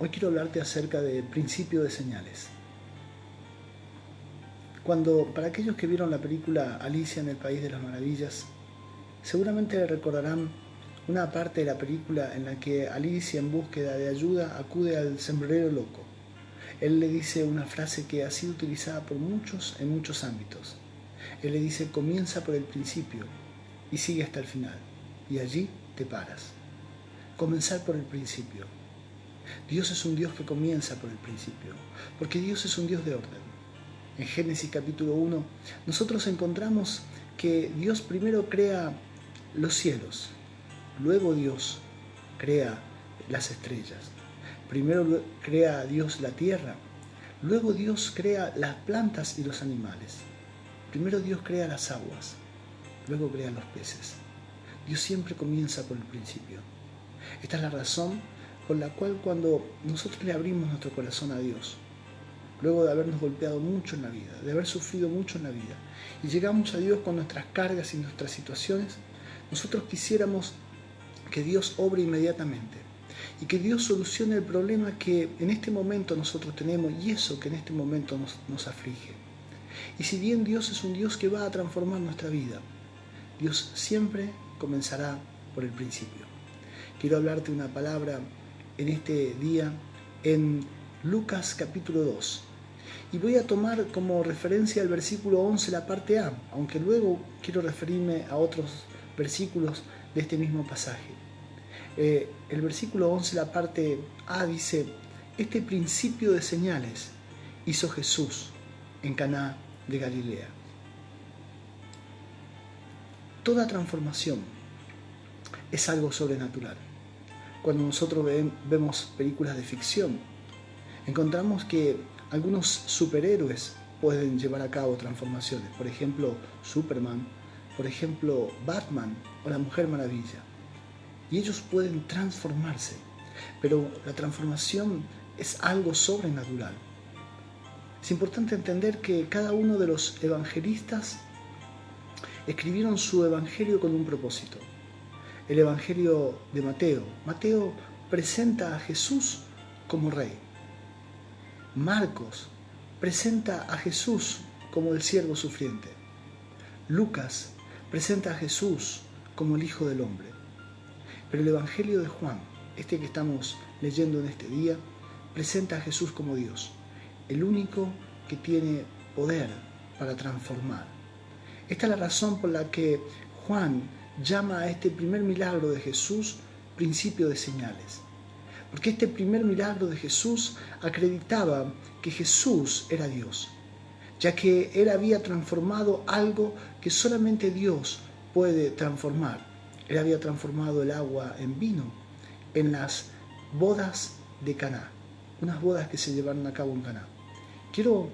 Hoy quiero hablarte acerca del principio de señales. Para aquellos que vieron la película Alicia en el País de las Maravillas, seguramente recordarán una parte de la película en la que Alicia, en búsqueda de ayuda, acude al sombrerero loco. Él le dice una frase que ha sido utilizada por muchos en muchos ámbitos. Él le dice: comienza por el principio y sigue hasta el final, y allí te paras. Comenzar por el principio. Dios es un Dios que comienza por el principio, porque Dios es un Dios de orden. En Génesis capítulo 1, nosotros encontramos que Dios primero crea los cielos, luego Dios crea las estrellas. Primero crea Dios la tierra, luego Dios crea las plantas y los animales. Primero Dios crea las aguas, luego crea los peces. Dios siempre comienza por el principio. Esta es la razón por la cual cuando nosotros le abrimos nuestro corazón a Dios, luego de habernos golpeado mucho en la vida, de haber sufrido mucho en la vida, y llegamos a Dios con nuestras cargas y nuestras situaciones, nosotros quisiéramos que Dios obre inmediatamente y que Dios solucione el problema que en este momento nosotros tenemos y eso que en este momento nos aflige. Y si bien Dios es un Dios que va a transformar nuestra vida, Dios siempre comenzará por el principio. Quiero hablarte una palabra en este día en Lucas capítulo 2. Y voy a tomar como referencia el versículo 11, la parte A, aunque luego quiero referirme a otros versículos de este mismo pasaje. El versículo 11, la parte A, dice: este principio de señales hizo Jesús en Caná de Galilea. Toda transformación es algo sobrenatural. Cuando nosotros vemos películas de ficción, encontramos que algunos superhéroes pueden llevar a cabo transformaciones. Por ejemplo, Superman, por ejemplo, Batman o la Mujer Maravilla. Y ellos pueden transformarse, pero la transformación es algo sobrenatural. Es importante entender que cada uno de los evangelistas escribieron su evangelio con un propósito. El evangelio de Mateo. Mateo presenta a Jesús como rey. Marcos presenta a Jesús como el siervo sufriente. Lucas presenta a Jesús como el Hijo del Hombre. Pero el evangelio de Juan, este que estamos leyendo en este día, presenta a Jesús como Dios, el único que tiene poder para transformar. Esta es la razón por la que Juan llama a este primer milagro de Jesús principio de señales. Porque este primer milagro de Jesús acreditaba que Jesús era Dios, ya que Él había transformado algo que solamente Dios puede transformar. Él había transformado el agua en vino en las bodas de Caná, unas bodas que se llevaron a cabo en Caná. Quiero,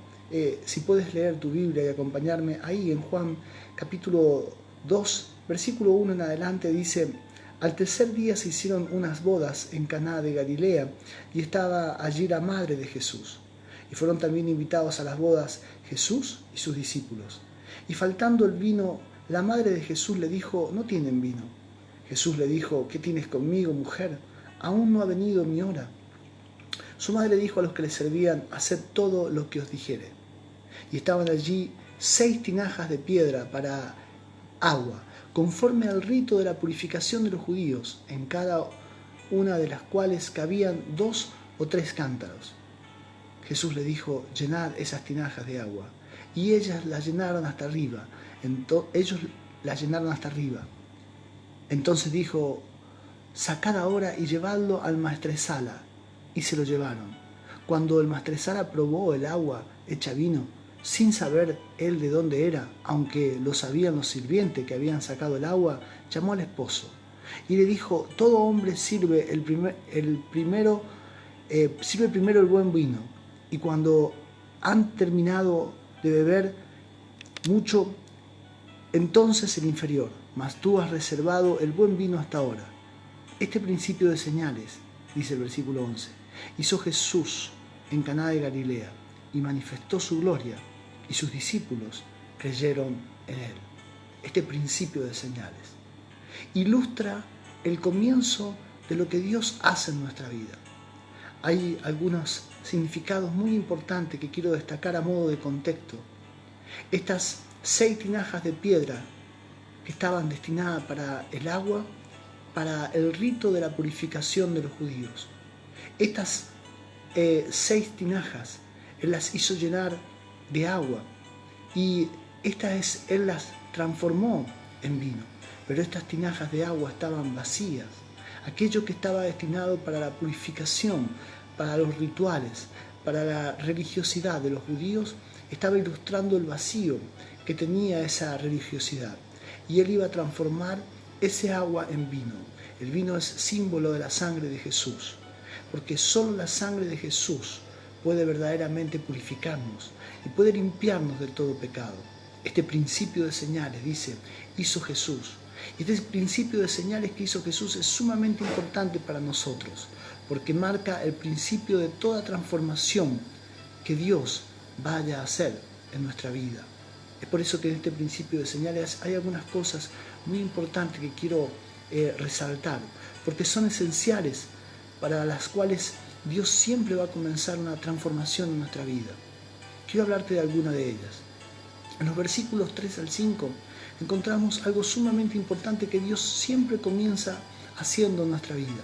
si puedes leer tu Biblia y acompañarme, ahí en Juan capítulo 2, versículo 1 en adelante, dice: al tercer día se hicieron unas bodas en Caná de Galilea y estaba allí la madre de Jesús. Y fueron también invitados a las bodas Jesús y sus discípulos. Y faltando el vino, la madre de Jesús le dijo: no tienen vino. Jesús le dijo: ¿qué tienes conmigo, mujer? Aún no ha venido mi hora. Su madre dijo a los que le servían: haced todo lo que os dijere. Y estaban allí 6 tinajas de piedra para agua, conforme al rito de la purificación de los judíos, en cada una de las cuales cabían 2 o 3 cántaros. Jesús le dijo: llenad esas tinajas de agua. Y ellas las llenaron hasta arriba. Ellos las llenaron hasta arriba. Entonces dijo: sacad ahora y llevadlo al maestresala. Y se lo llevaron. Cuando el maestresala probó el agua hecha vino, sin saber él de dónde era, aunque lo sabían los sirvientes que habían sacado el agua, llamó al esposo y le dijo: todo hombre sirve primero el buen vino, y cuando han terminado de beber mucho, entonces el inferior, mas tú has reservado el buen vino hasta ahora. Este principio de señales, dice el versículo 11, hizo Jesús en Caná de Galilea y manifestó su gloria, y sus discípulos creyeron en él. Este principio de señales ilustra el comienzo de lo que Dios hace en nuestra vida. hay algunos significados muy importantes que quiero destacar a modo de contexto. Estas 6 tinajas de piedra que estaban destinadas para el agua, para el rito de la purificación de los judíos. Estas 6 tinajas, Él las hizo llenar de agua y Él las transformó en vino. Pero estas tinajas de agua estaban vacías. Aquello que estaba destinado para la purificación, para los rituales, para la religiosidad de los judíos, estaba ilustrando el vacío que tenía esa religiosidad. Y Él iba a transformar ese agua en vino. El vino es símbolo de la sangre de Jesús, porque solo la sangre de Jesús puede verdaderamente purificarnos y puede limpiarnos de todo pecado. Este principio de señales, dice, hizo Jesús. Y este principio de señales que hizo Jesús es sumamente importante para nosotros, porque marca el principio de toda transformación que Dios vaya a hacer en nuestra vida. Es por eso que en este principio de señales hay algunas cosas muy importantes que quiero resaltar, porque son esenciales para las cuales Dios siempre va a comenzar una transformación en nuestra vida. Quiero hablarte de alguna de ellas. En los versículos 3 al 5 encontramos algo sumamente importante que Dios siempre comienza haciendo en nuestra vida.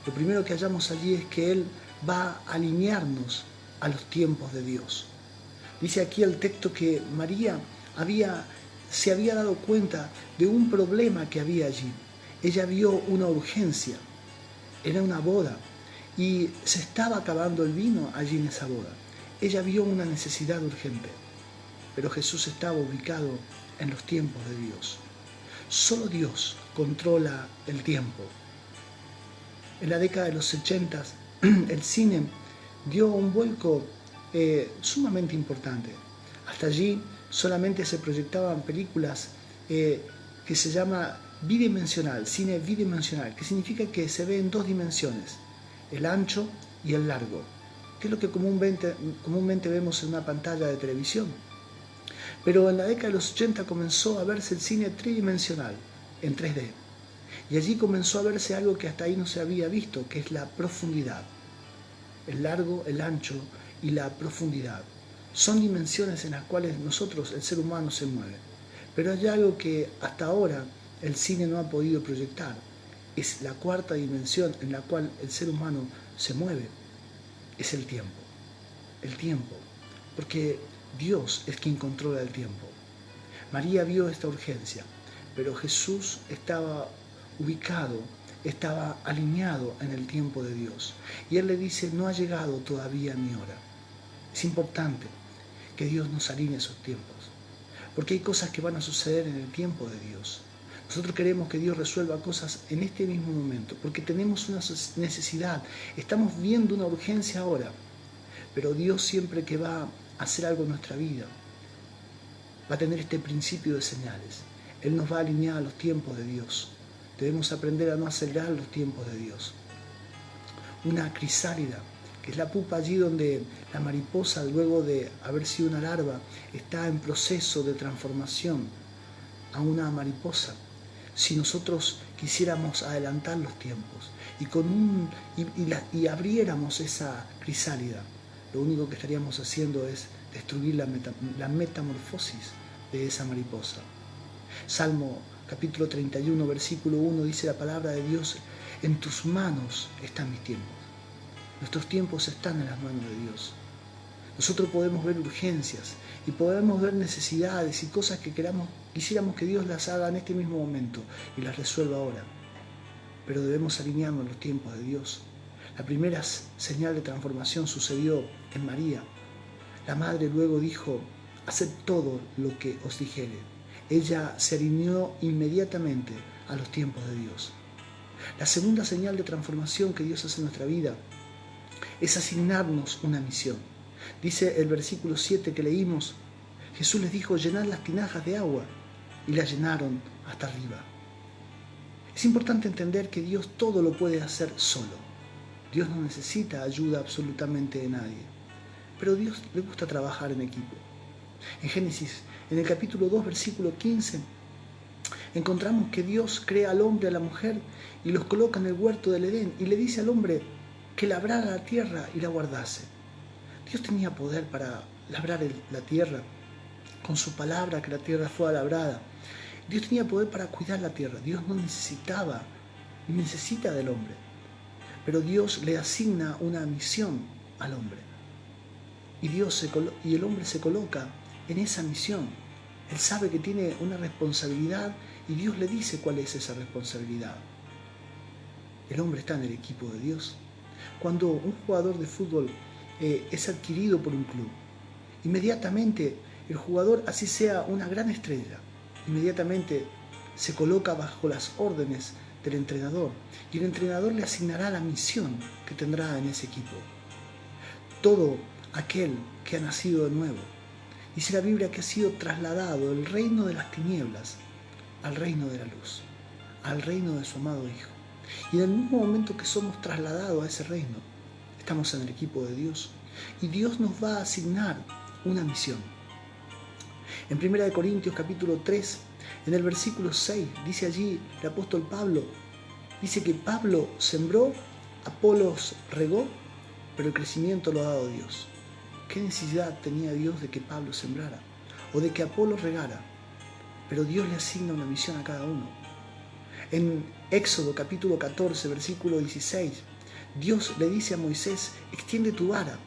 Lo primero que hallamos allí es que Él va a alinearnos a los tiempos de Dios. Dice aquí el texto que María se había dado cuenta de un problema que había allí. Ella vio una urgencia, era una boda y se estaba acabando el vino allí en esa boda. Ella vio una necesidad urgente, pero Jesús estaba ubicado en los tiempos de Dios. Solo Dios controla el tiempo. En la década de los 80, el cine dio un vuelco sumamente importante. Hasta allí solamente se proyectaban películas que se llama bidimensional, cine bidimensional, que significa que se ve en 2 dimensiones, el ancho y el largo, que es lo que comúnmente vemos en una pantalla de televisión. Pero en la década de los 80 comenzó a verse el cine tridimensional, en 3D. Y allí comenzó a verse algo que hasta ahí no se había visto, que es la profundidad. El largo, el ancho y la profundidad. Son dimensiones en las cuales nosotros, el ser humano, se mueve. Pero hay algo que hasta ahora el cine no ha podido proyectar. Es la 4ª dimensión en la cual el ser humano se mueve. Es el tiempo. El tiempo. Porque Dios es quien controla el tiempo. María vio esta urgencia, pero Jesús estaba ubicado, estaba alineado en el tiempo de Dios. Y Él le dice, no ha llegado todavía mi hora. Es importante que Dios nos alinee a esos tiempos, porque hay cosas que van a suceder en el tiempo de Dios. Nosotros queremos que Dios resuelva cosas en este mismo momento, porque tenemos una necesidad, estamos viendo una urgencia ahora, pero Dios siempre que va a hacer algo en nuestra vida, va a tener este principio de señales. Él nos va a alinear a los tiempos de Dios. Debemos aprender a no acelerar los tiempos de Dios. Una crisálida, que es la pupa allí donde la mariposa, luego de haber sido una larva, está en proceso de transformación a una mariposa. Si nosotros quisiéramos adelantar los tiempos y abriéramos esa crisálida, lo único que estaríamos haciendo es destruir la metamorfosis de esa mariposa. Salmo capítulo 31, versículo 1 dice la palabra de Dios, en tus manos están mis tiempos. Nuestros tiempos están en las manos de Dios. Nosotros podemos ver urgencias y podemos ver necesidades y cosas que quisiéramos que Dios las haga en este mismo momento y las resuelva ahora. Pero debemos alinearnos a los tiempos de Dios. La primera señal de transformación sucedió en María. La madre luego dijo, haced todo lo que os dijere. Ella se alineó inmediatamente a los tiempos de Dios. La segunda señal de transformación que Dios hace en nuestra vida es asignarnos una misión. Dice el versículo 7 que leímos, Jesús les dijo, llenad las tinajas de agua, y las llenaron hasta arriba. Es importante entender que Dios todo lo puede hacer solo. Dios no necesita ayuda absolutamente de nadie, pero a Dios le gusta trabajar en equipo. En Génesis, en el capítulo 2, versículo 15, encontramos que Dios crea al hombre y a la mujer y los coloca en el huerto del Edén y le dice al hombre, que labrara la tierra y la guardase. Dios tenía poder para labrar la tierra con su palabra, que la tierra fuera labrada. Dios tenía poder para cuidar la tierra. Dios no necesitaba ni necesita del hombre. Pero Dios le asigna una misión al hombre. Y el hombre se coloca en esa misión. Él sabe que tiene una responsabilidad y Dios le dice cuál es esa responsabilidad. El hombre está en el equipo de Dios. Cuando un jugador de fútbol es adquirido por un club, inmediatamente el jugador, así sea una gran estrella, inmediatamente se coloca bajo las órdenes del entrenador y el entrenador le asignará la misión que tendrá en ese equipo. Todo aquel que ha nacido de nuevo, dice la Biblia que ha sido trasladado del reino de las tinieblas al reino de la luz, al reino de su amado Hijo. Y en el mismo momento que somos trasladados a ese reino, estamos en el equipo de Dios y Dios nos va a asignar una misión. En 1 Corintios capítulo 3, en el versículo 6, dice allí el apóstol Pablo, dice que Pablo sembró, Apolos regó, pero el crecimiento lo ha dado Dios. ¿Qué necesidad tenía Dios de que Pablo sembrara o de que Apolos regara? Pero Dios le asigna una misión a cada uno. En Éxodo capítulo 14, versículo 16, Dios le dice a Moisés, extiende tu vara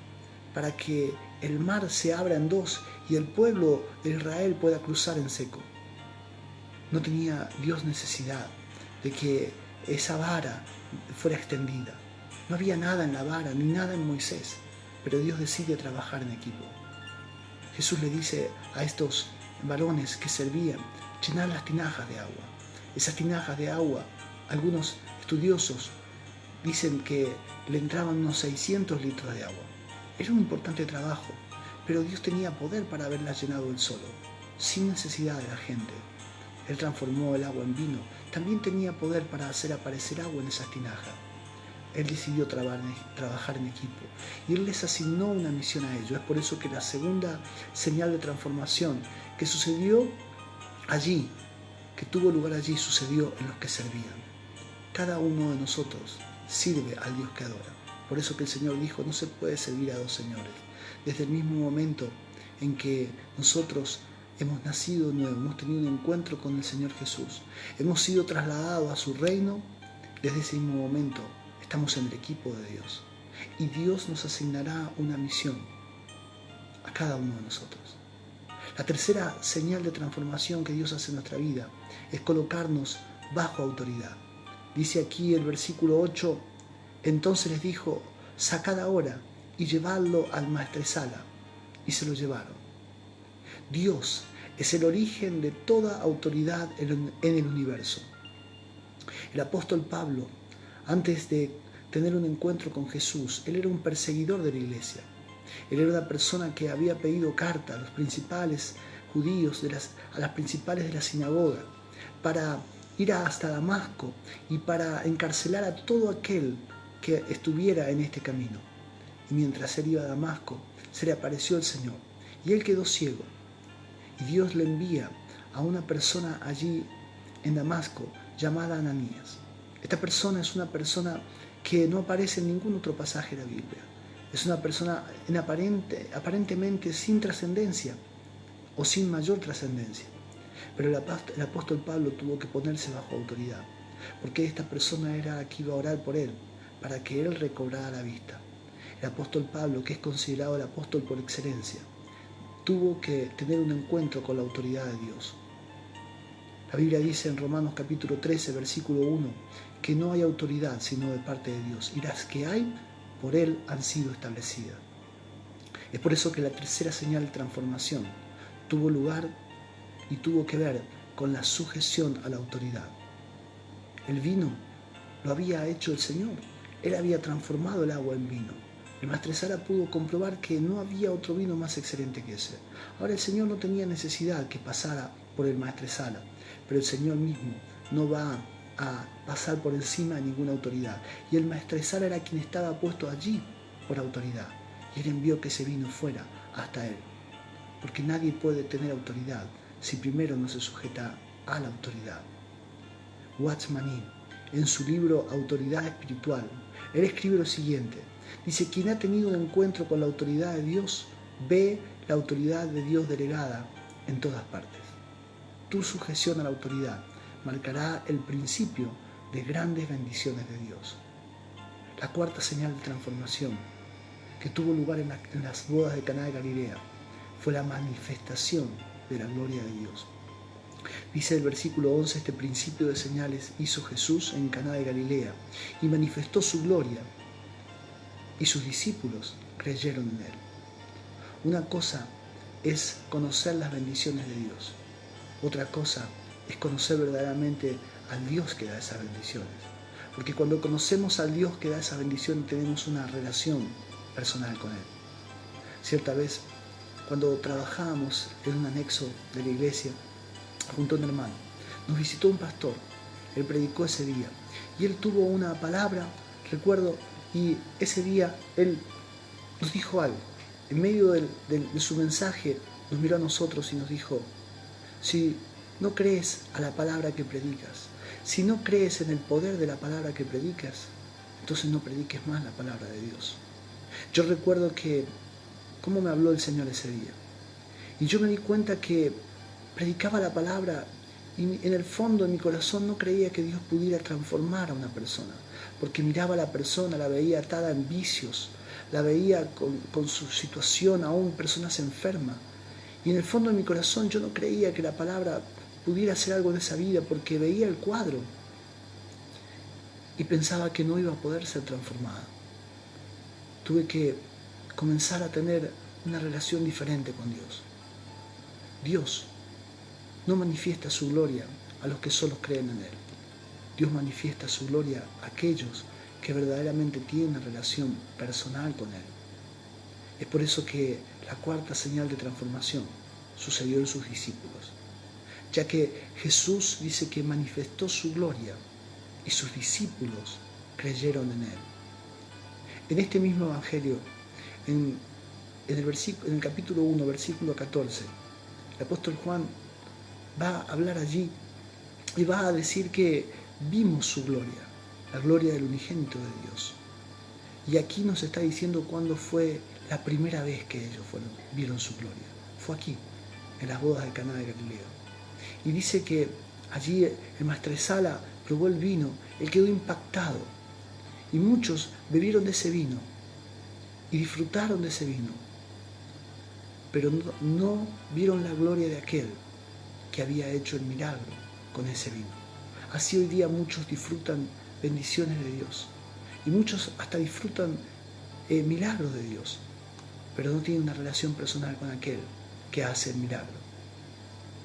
para que el mar se abra en dos y el pueblo de Israel pueda cruzar en seco. No tenía Dios necesidad de que esa vara fuera extendida. No había nada en la vara ni nada en Moisés, pero Dios decide trabajar en equipo. Jesús le dice a estos varones que servían, llenar las tinajas de agua. Esas tinajas de agua, algunos estudiosos dicen que le entraban unos 600 litros de agua. Era un importante trabajo, pero Dios tenía poder para haberla llenado él solo, sin necesidad de la gente. Él transformó el agua en vino. También tenía poder para hacer aparecer agua en esas tinajas. Él decidió trabajar en equipo y Él les asignó una misión a ellos. Es por eso que la segunda señal de transformación que sucedió allí, que tuvo lugar allí, sucedió en los que servían. Cada uno de nosotros sirve al Dios que adora. Por eso que el Señor dijo, no se puede servir a dos señores. Desde el mismo momento en que nosotros hemos nacido de nuevo, hemos tenido un encuentro con el Señor Jesús, hemos sido trasladados a su reino, desde ese mismo momento estamos en el equipo de Dios. Y Dios nos asignará una misión a cada uno de nosotros. La tercera señal de transformación que Dios hace en nuestra vida es colocarnos bajo autoridad. Dice aquí el versículo 8, entonces les dijo, sacad ahora y llevadlo al maestresala. Y se lo llevaron. Dios es el origen de toda autoridad en el universo. El apóstol Pablo, antes de tener un encuentro con Jesús, él era un perseguidor de la iglesia. Él era una persona que había pedido carta a los principales judíos, a las principales de la sinagoga, para ir hasta Damasco y para encarcelar a todo aquel que estuviera en este camino. Y mientras él iba a Damasco, se le apareció el Señor y él quedó ciego. Y Dios le envía a una persona allí en Damasco llamada Ananías. Esta persona es una persona que no aparece en ningún otro pasaje de la Biblia. Es una persona aparentemente sin trascendencia o sin mayor trascendencia. Pero el apóstol Pablo tuvo que ponerse bajo autoridad, porque esta persona era la que iba a orar por él, para que él recobrara la vista. El apóstol Pablo, que es considerado el apóstol por excelencia, tuvo que tener un encuentro con la autoridad de Dios. La Biblia dice en Romanos capítulo 13, versículo 1, que no hay autoridad sino de parte de Dios, y las que hay, por Él han sido establecidas. Es por eso que la tercera señal de transformación tuvo lugar y tuvo que ver con la sujeción a la autoridad. El vino lo había hecho el Señor. Él había transformado el agua en vino. El maestresala pudo comprobar que no había otro vino más excelente que ese. Ahora el Señor no tenía necesidad que pasara por el maestresala, pero el Señor mismo no va a pasar por encima de ninguna autoridad. Y el maestresala era quien estaba puesto allí por autoridad. Y Él envió que ese vino fuera hasta Él. Porque nadie puede tener autoridad si primero no se sujeta a la autoridad. Watchman Nee, en su libro Autoridad Espiritual, Él escribe lo siguiente. Dice, quien ha tenido un encuentro con la autoridad de Dios, ve la autoridad de Dios delegada en todas partes. Tu sujeción a la autoridad marcará el principio de grandes bendiciones de Dios. La cuarta señal de transformación que tuvo lugar en las bodas de Caná de Galilea fue la manifestación de la gloria de Dios. Dice el versículo 11, este principio de señales hizo Jesús en Caná de Galilea y manifestó su gloria, y sus discípulos creyeron en él. Una cosa es conocer las bendiciones de Dios. Otra cosa es conocer verdaderamente al Dios que da esas bendiciones. Porque cuando conocemos al Dios que da esas bendiciones, tenemos una relación personal con Él. Cierta vez, cuando trabajábamos en un anexo de la iglesia, junto a un hermano, nos visitó un pastor. Él predicó ese día y él tuvo una palabra, recuerdo, y ese día él nos dijo algo. En medio de su mensaje nos miró a nosotros y nos dijo, si no crees a la palabra que predicas, si no crees en el poder de la palabra que predicas, entonces no prediques más la palabra de Dios. Yo recuerdo que cómo me habló el Señor ese día. Y yo me di cuenta que predicaba la palabra y en el fondo de mi corazón no creía que Dios pudiera transformar a una persona, porque miraba a la persona, la veía atada en vicios, la veía con su situación, aún personas enfermas. Y en el fondo de mi corazón yo no creía que la palabra pudiera hacer algo de esa vida, porque veía el cuadro y pensaba que no iba a poder ser transformada. Tuve que comenzar a tener una relación diferente con Dios. Dios no manifiesta su gloria a los que solo creen en Él. Dios manifiesta su gloria a aquellos que verdaderamente tienen una relación personal con Él. Es por eso que la cuarta señal de transformación sucedió en sus discípulos, ya que Jesús dice que manifestó su gloria y sus discípulos creyeron en Él. En este mismo evangelio, en el capítulo 1, versículo 14, el apóstol Juan va a hablar allí y va a decir que vimos su gloria, la gloria del unigénito de Dios. Y aquí nos está diciendo cuándo fue la primera vez que ellos vieron su gloria. Fue aquí, en las bodas de Caná de Galilea. Y dice que allí el maestresala probó el vino, él quedó impactado. Y muchos bebieron de ese vino y disfrutaron de ese vino, pero no vieron la gloria de aquel que había hecho el milagro con ese vino. Así hoy día muchos disfrutan bendiciones de Dios y muchos hasta disfrutan milagros de Dios, pero no tienen una relación personal con aquel que hace el milagro.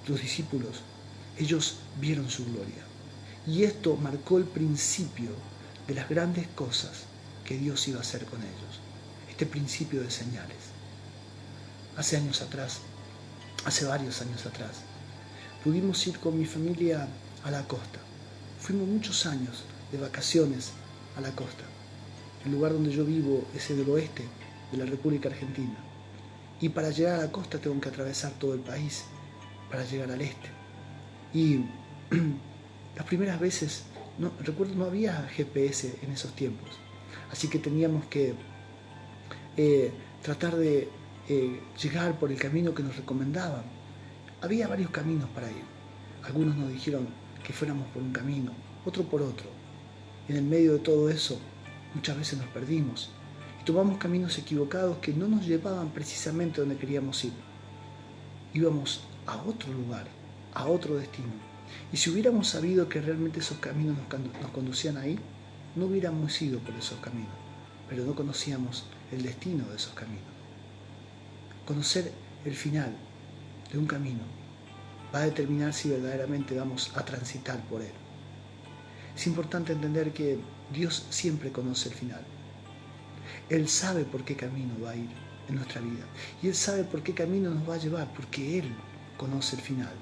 Los discípulos, ellos vieron su gloria y esto marcó el principio de las grandes cosas que Dios iba a hacer con ellos, este principio de señales. Hace varios años atrás, pudimos ir con mi familia a la costa. Fuimos muchos años de vacaciones a la costa. El lugar donde yo vivo es el oeste de la República Argentina. Y para llegar a la costa tengo que atravesar todo el país para llegar al este. Y las primeras veces, recuerdo, no había GPS en esos tiempos. Así que teníamos que tratar de llegar por el camino que nos recomendaban. Había varios caminos para ir. Algunos nos dijeron que fuéramos por un camino, otro por otro. En el medio de todo eso, muchas veces nos perdimos y tomamos caminos equivocados que no nos llevaban precisamente donde queríamos ir. Íbamos a otro lugar, a otro destino. Y si hubiéramos sabido que realmente esos caminos nos conducían ahí, no hubiéramos ido por esos caminos, pero no conocíamos el destino de esos caminos. Conocer el final de un camino va a determinar si verdaderamente vamos a transitar por él. Es importante entender que Dios siempre conoce el final. Él sabe por qué camino va a ir en nuestra vida. Y Él sabe por qué camino nos va a llevar, porque Él conoce el final.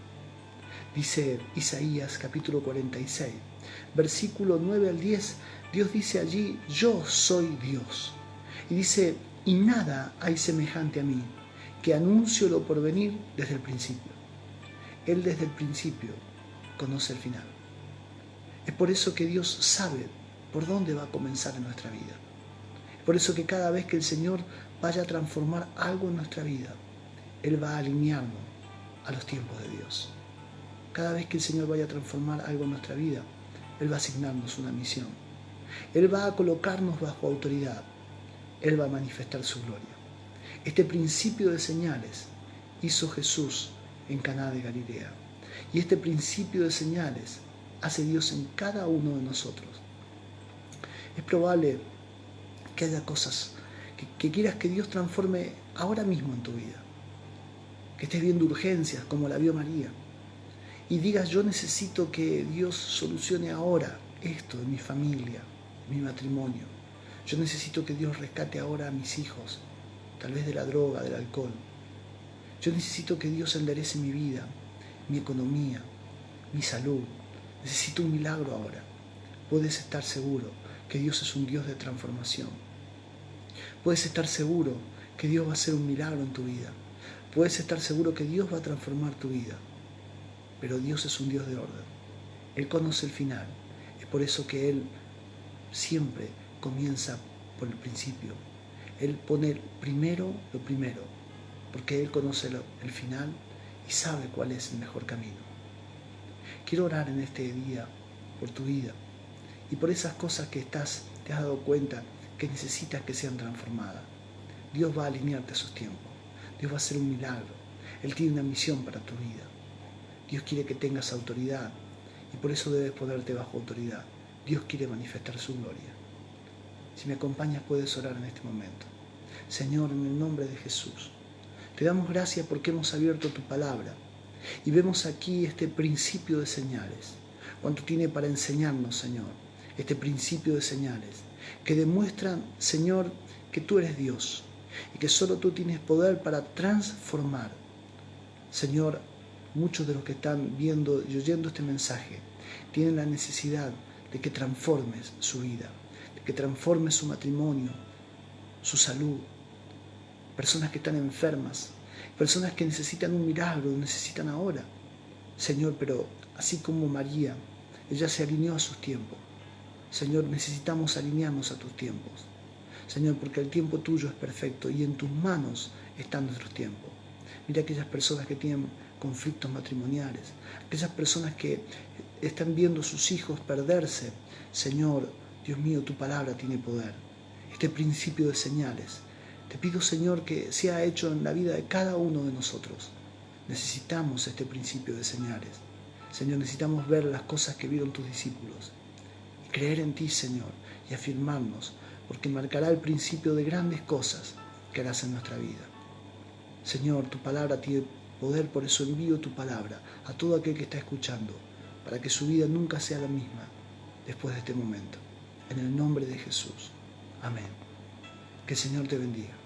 Dice Isaías capítulo 46, versículo 9 al 10, Dios dice allí, yo soy Dios. Y dice, y nada hay semejante a mí, que anuncio lo porvenir desde el principio. Él desde el principio conoce el final. Es por eso que Dios sabe por dónde va a comenzar en nuestra vida. Por eso que cada vez que el Señor vaya a transformar algo en nuestra vida, Él va a alinearnos a los tiempos de Dios. Cada vez que el Señor vaya a transformar algo en nuestra vida, Él va a asignarnos una misión. Él va a colocarnos bajo autoridad. Él va a manifestar su gloria. Este principio de señales hizo Jesús en Caná de Galilea. Y este principio de señales hace Dios en cada uno de nosotros. Es probable que haya cosas que quieras que Dios transforme ahora mismo en tu vida. Que estés viendo urgencias como la vio María. Y digas, yo necesito que Dios solucione ahora esto en mi familia, en mi matrimonio. Yo necesito que Dios rescate ahora a mis hijos, tal vez de la droga, del alcohol. Yo necesito que Dios enderece mi vida, mi economía, mi salud. Necesito un milagro ahora. Puedes estar seguro que Dios es un Dios de transformación. Puedes estar seguro que Dios va a hacer un milagro en tu vida. Puedes estar seguro que Dios va a transformar tu vida. Pero Dios es un Dios de orden. Él conoce el final. Es por eso que Él siempre comienza por el principio. Él pone primero lo primero, porque Él conoce el final y sabe cuál es el mejor camino. Quiero orar en este día por tu vida y por esas cosas que te has dado cuenta que necesitas que sean transformadas. Dios va a alinearte a sus tiempos. Dios va a hacer un milagro. Él tiene una misión para tu vida. Dios quiere que tengas autoridad y por eso debes ponerte bajo autoridad. Dios quiere manifestar su gloria. Si me acompañas puedes orar en este momento. Señor, en el nombre de Jesús, te damos gracias porque hemos abierto tu palabra y vemos aquí este principio de señales. Cuánto tiene para enseñarnos, Señor, este principio de señales que demuestran, Señor, que tú eres Dios y que solo tú tienes poder para transformar. Señor, muchos de los que están viendo y oyendo este mensaje tienen la necesidad de que transformes su vida, de que transformes su matrimonio, su salud. Personas que están enfermas, personas que necesitan un milagro, necesitan ahora. Señor, pero así como María, ella se alineó a sus tiempos. Señor, necesitamos alinearnos a tus tiempos. Señor, porque el tiempo tuyo es perfecto y en tus manos están nuestros tiempos. Mira aquellas personas que tienen conflictos matrimoniales, aquellas personas que están viendo a sus hijos perderse. Señor, Dios mío, tu palabra tiene poder. Este principio de señales, te pido, Señor, que sea hecho en la vida de cada uno de nosotros. Necesitamos este principio de señales. Señor, necesitamos ver las cosas que vieron tus discípulos y creer en ti, Señor, y afirmarnos, porque marcará el principio de grandes cosas que harás en nuestra vida. Señor, tu palabra tiene poder, por eso envío tu palabra a todo aquel que está escuchando, para que su vida nunca sea la misma después de este momento. En el nombre de Jesús. Amén. Que el Señor te bendiga.